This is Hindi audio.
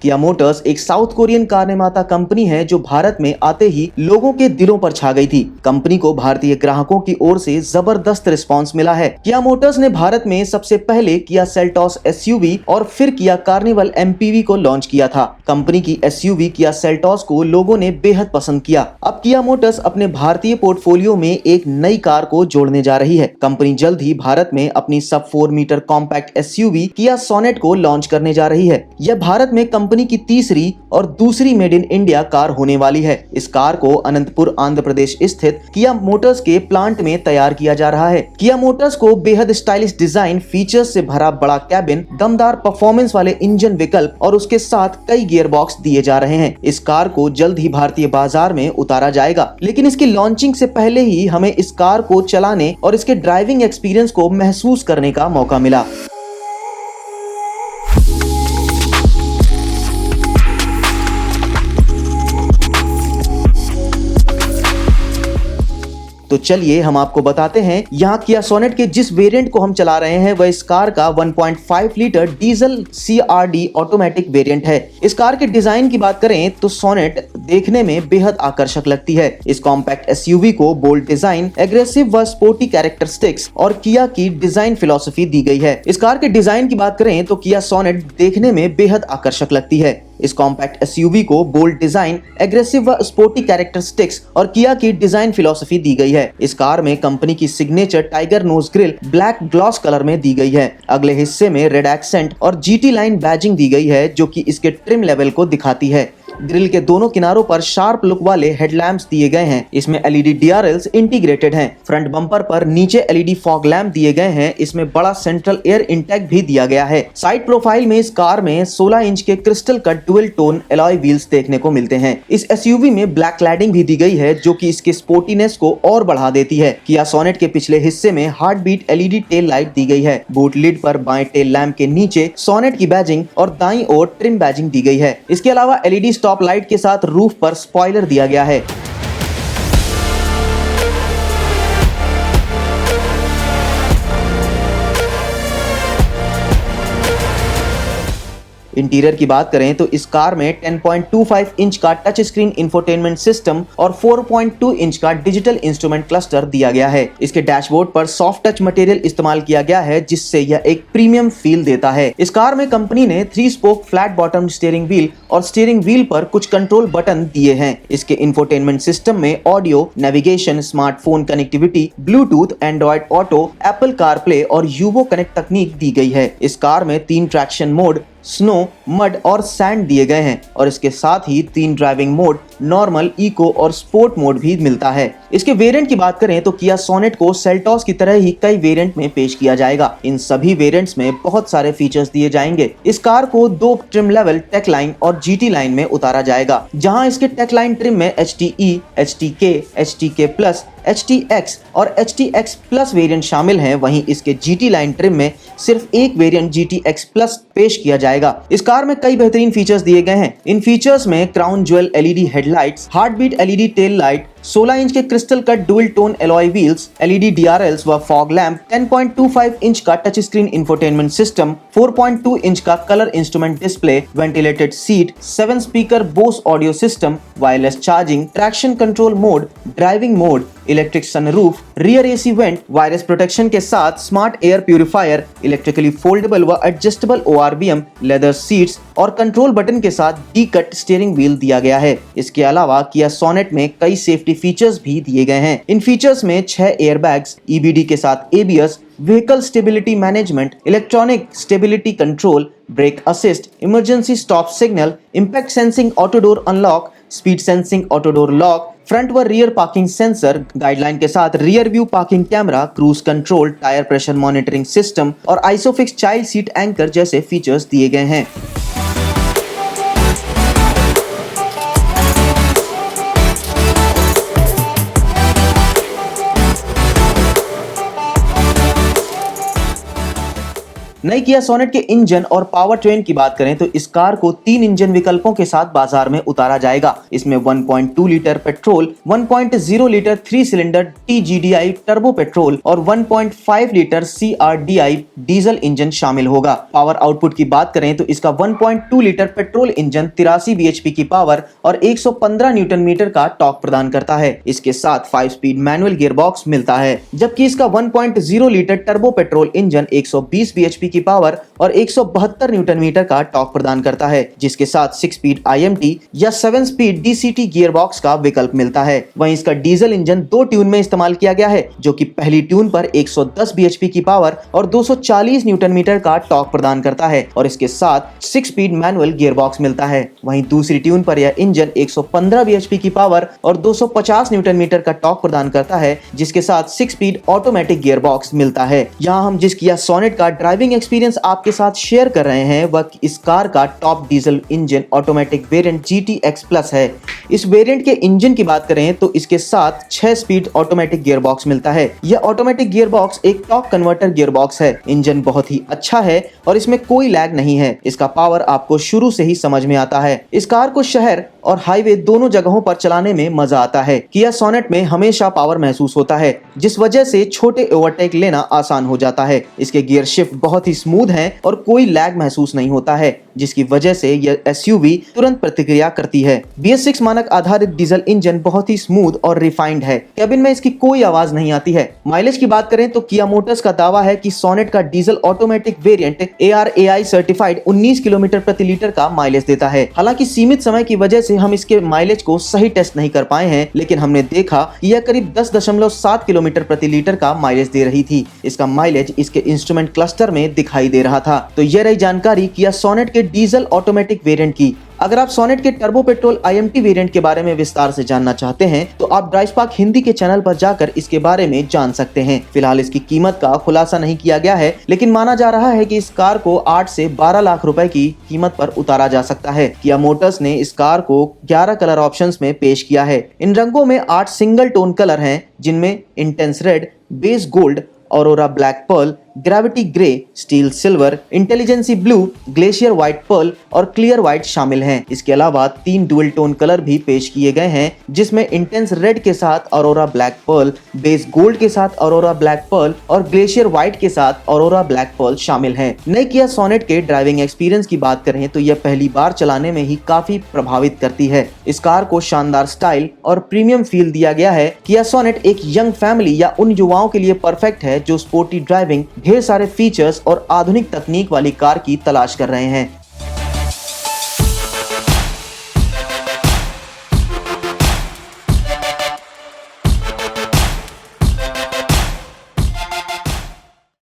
किया मोटर्स एक साउथ कोरियन कार निर्माता कंपनी है जो भारत में आते ही लोगों के दिलों पर छा गई थी। कंपनी को भारतीय ग्राहकों की ओर से जबरदस्त रिस्पांस मिला है। किया मोटर्स ने भारत में सबसे पहले किया सेल्टॉस एसयूवी और फिर किया कार्निवल एमपीवी को लॉन्च किया था। कंपनी की एसयूवी किया सेल्टॉस को लोगों ने बेहद पसंद किया। अब किया मोटर्स अपने भारतीय पोर्टफोलियो में एक नई कार को जोड़ने जा रही है। कंपनी जल्द ही भारत में अपनी सब 4 मीटर कॉम्पैक्ट एसयूवी किया सोनेट को लॉन्च करने जा रही है। यह भारत में कंपनी की तीसरी और दूसरी मेड इन इंडिया कार होने वाली है। इस कार को अनंतपुर आंध्र प्रदेश स्थित किया मोटर्स के प्लांट में तैयार किया जा रहा है। किया मोटर्स को बेहद स्टाइलिश डिजाइन, फीचर्स से भरा बड़ा कैबिन, दमदार परफॉर्मेंस वाले इंजन विकल्प और उसके साथ कई गियर बॉक्स दिए जा रहे हैं। इस कार को जल्द ही भारतीय बाजार में उतारा जाएगा, लेकिन इसकी लॉन्चिंग से पहले ही हमें इस कार को चलाने और इसके ड्राइविंग एक्सपीरियंस को महसूस करने का मौका मिला। तो चलिए हम आपको बताते हैं यहाँ किया सोनेट के जिस वेरिएंट को हम चला रहे हैं वह इस कार का 1.5 litre diesel CRD automatic variant है। इस कार के डिजाइन की बात करें तो सोनेट देखने में बेहद आकर्षक लगती है। इस कॉम्पैक्ट एसयूवी को बोल्ड डिजाइन, एग्रेसिव व स्पोर्टी कैरेक्टरिस्टिक्स और किया की डिजाइन फिलॉसफी दी गई है। इस कार के डिजाइन की बात करें तो किया सोनेट देखने में बेहद आकर्षक लगती है। इस कॉम्पैक्ट एसयूवी को बोल्ड डिजाइन, एग्रेसिव व स्पोर्टी कैरेक्टरिस्टिक्स और किया की डिजाइन फिलॉसफी दी गई है। इस कार में कंपनी की signature tiger nose grille black gloss colour में दी गई है। अगले हिस्से में रेड एक्सेंट और जीटी लाइन बैजिंग दी गई है जो कि इसके ट्रिम लेवल को दिखाती है। ग्रिल के दोनों किनारों पर शार्प लुक वाले हेडलैम्प्स दिए गए हैं। इसमें एलईडी डीआरएल्स इंटीग्रेटेड हैं। फ्रंट बम्पर पर नीचे एलईडी फॉग लैम्प दिए गए हैं। इसमें बड़ा सेंट्रल एयर इंटेक भी दिया गया है। साइड प्रोफाइल में इस कार में 16 इंच के crystal cut dual tone alloy wheels देखने को मिलते हैं। इस एसयूवी में ब्लैक क्लैडिंग भी दी गई है जो कि इसके स्पोर्टीनेस को और बढ़ा देती है। किया सोनेट के पिछले हिस्से में heart beat LED tail light दी गई है। बूट लिड पर बाएं टेल लैम्प के नीचे सोनेट की बैजिंग और दाईं ओर ट्रिम बैजिंग दी गई है। इसके अलावा एलईडी स्टॉप लाइट के साथ रूफ पर स्पॉइलर दिया गया है। इंटीरियर की बात करें तो इस कार में 10.25 इंच का टच स्क्रीन इंफोटेनमेंट सिस्टम और 4.2 इंच का डिजिटल इंस्ट्रूमेंट क्लस्टर दिया गया है। इसके डैशबोर्ड पर सॉफ्ट टच मटेरियल इस्तेमाल किया गया है जिससे यह एक प्रीमियम फील देता है। इस कार में कंपनी ने 3 spoke flat bottom steering wheel और स्टीयरिंग व्हील पर कुछ कंट्रोल बटन दिए हैं। इसके इंफोटेनमेंट सिस्टम में audio, navigation, smartphone connectivity, Bluetooth, Android auto, Apple CarPlay और यूवो कनेक्ट तकनीक दी गई है। इस कार में 3 ट्रैक्शन मोड, स्नो, मड और सैंड दिए गए हैं और इसके साथ ही 3 ड्राइविंग मोड, नॉर्मल, इको और स्पोर्ट मोड भी मिलता है। इसके वेरिएंट की बात करें तो किया सोनेट को सेल्टॉस की तरह ही कई वेरिएंट में पेश किया जाएगा। इन सभी वेरिएंट्स में बहुत सारे फीचर्स दिए जाएंगे। इस कार को 2 ट्रिम लेवल टेक लाइन और जीटी लाइन में उतारा जाएगा। जहां इसके टेक लाइन ट्रिम में HTE, HTK, HTK plus, HTX और HTX प्लस वेरिएंट शामिल हैं, वहीं इसके GT लाइन ट्रिम में सिर्फ एक वेरिएंट GTX प्लस पेश किया जाएगा। इस कार में कई बेहतरीन फीचर्स दिए गए हैं। इन फीचर्स में crown jewel LED headlights, heart beat LED tail light, 16 inch के crystal cut dual tone alloy wheels, LED DRLs व फॉग लैम्प, 10.25 इंच का touch screen infotainment system, 4.2 inch का colour instrument display, ventilated seat, 7 speaker Bose audio system, wireless charging, traction control mode, driving mode, electric sunroof, rear AC vent, virus protection के साथ smart air purifier, electrically foldable व एडजस्टेबल ORVM, लेदर सीट्स और कंट्रोल बटन के साथ डी कट स्टीयरिंग व्हील दिया गया है। इसके अलावा किया सोनेट में कई सेफ्टी फीचर्स भी दिए गए हैं। इन फीचर्स में 6 एयरबैग्स, EBD के साथ ABS, vehicle stability management, electronic stability control, brake assist, emergency stop signal, impact sensing auto door unlock, speed sensing auto door lock, front व रियर पार्किंग सेंसर, गाइडलाइन के साथ rear view parking camera, cruise control, tyre pressure monitoring system और आइसोफिक्स चाइल्ड सीट एंकर जैसे फीचर्स दिए गए हैं। नई किया सोनेट के इंजन और पावर ट्रेन की बात करें तो इस कार को 3 इंजन विकल्पों के साथ बाजार में उतारा जाएगा। इसमें 1.2 litre petrol, 1.0 litre 3 cylinder TGDI turbo petrol और 1.5 लीटर CRDI डीजल इंजन शामिल होगा। पावर आउटपुट की बात करें तो इसका 1.2 लीटर पेट्रोल इंजन 83 bhp की पावर और 115 न्यूटन मीटर का टॉर्क प्रदान करता है। इसके साथ 5 स्पीड मैनुअल गियरबॉक्स मिलता है, जबकि इसका 1.0 litre turbo petrol engine 120 bhp की पावर और 172 न्यूटन मीटर का टॉर्क प्रदान करता है, जिसके साथ 6 स्पीड IMT या 7 स्पीड DCT गियरबॉक्स का विकल्प मिलता है। वहीं इसका डीजल इंजन 2 ट्यून में इस्तेमाल किया गया है, जो कि पहली ट्यून पर 110 bhp की पावर और 240 न्यूटन मीटर का टॉर्क प्रदान करता है और इसके साथ 6 स्पीड मैनुअल गियरबॉक्स मिलता है। वहीं दूसरी ट्यून पर यह इंजन 115 bhp की पावर और 250 न्यूटन मीटर का टॉर्क प्रदान करता है, जिसके साथ 6 स्पीड ऑटोमेटिक गियरबॉक्स मिलता है। यहाँ हम जिस किया सोनेट का ड्राइविंग एक्सपीरियंस आपके साथ शेयर कर रहे हैं वह इस कार का top diesel engine automatic variant GTX plus है। इस वेरिएंट के इंजन की बात करें तो इसके साथ 6 स्पीड ऑटोमेटिक गियरबॉक्स मिलता है। यह ऑटोमेटिक गियरबॉक्स एक टॉर्क कन्वर्टर गियरबॉक्स है। इंजन बहुत ही अच्छा है और इसमें कोई लैग नहीं है। इसका पावर आपको शुरू से ही समझ में आता है। इस कार को शहर और हाईवे दोनों जगहों पर चलाने में मजा आता है। किया सोनेट में हमेशा पावर महसूस होता है, जिस वजह से छोटे ओवरटेक लेना आसान हो जाता है। इसके गियर शिफ्ट बहुत ही स्मूथ हैं और कोई लैग महसूस नहीं होता है, जिसकी वजह से यह SUV तुरंत प्रतिक्रिया करती है। BS6 मानक आधारित डीजल इंजन बहुत ही स्मूथ और रिफाइंड है। कैबिन में इसकी कोई आवाज नहीं आती है। माइलेज की बात करें तो किया मोटर्स का दावा है कि सोनेट का diesel automatic variant ARAI certified 19 kilometre प्रति लीटर का माइलेज देता है। हालांकि सीमित समय की वजह से हम इसके माइलेज को सही टेस्ट नहीं कर पाए हैं, लेकिन हमने देखा कि यह करीब 10.7 किलोमीटर प्रति लीटर का माइलेज दे रही थी। इसका माइलेज इसके इंस्ट्रूमेंट क्लस्टर में दिखाई दे रहा था। तो यह रही जानकारी किया सोनेट के डीजल ऑटोमेटिक वेरिएंट की। अगर आप सोनेट के टर्बो पेट्रोल IMT वेरिएंट के बारे में विस्तार से जानना चाहते हैं तो आप ड्राइव स्पार्क हिंदी के चैनल पर जाकर इसके बारे में जान सकते हैं। फिलहाल इसकी कीमत का खुलासा नहीं किया गया है, लेकिन माना जा रहा है कि इस कार को 8 से 12 लाख रुपए की कीमत पर उतारा जा सकता है। किया मोटर्स ने इस कार को 11 कलर ऑप्शंस में पेश किया है। इन रंगों में 8 सिंगल टोन कलर हैं, जिनमें intense red, base gold, aurora black pearl, gravity grey, steel silver, intelligency blue, glacier white pearl और क्लियर व्हाइट शामिल हैं। इसके अलावा 3 डुअल टोन कलर भी पेश किए गए हैं, जिसमें इंटेंस रेड के साथ aurora black pearl, base gold के साथ ऑरोरा ब्लैक पर्ल और ग्लेशियर व्हाइट के साथ ऑरोरा ब्लैक पर्ल शामिल हैं। नई किया सोनेट के ड्राइविंग एक्सपीरियंस की बात करें तो यह पहली बार चलाने में ही काफी प्रभावित करती है। इस कार को शानदार स्टाइल और प्रीमियम फील दिया गया है। किया सोनेट एक यंग फैमिली या उन युवाओं के लिए परफेक्ट है जो स्पोर्टी ड्राइविंग, ढेर सारे फीचर्स और आधुनिक तकनीक वाली कार की तलाश कर रहे हैं।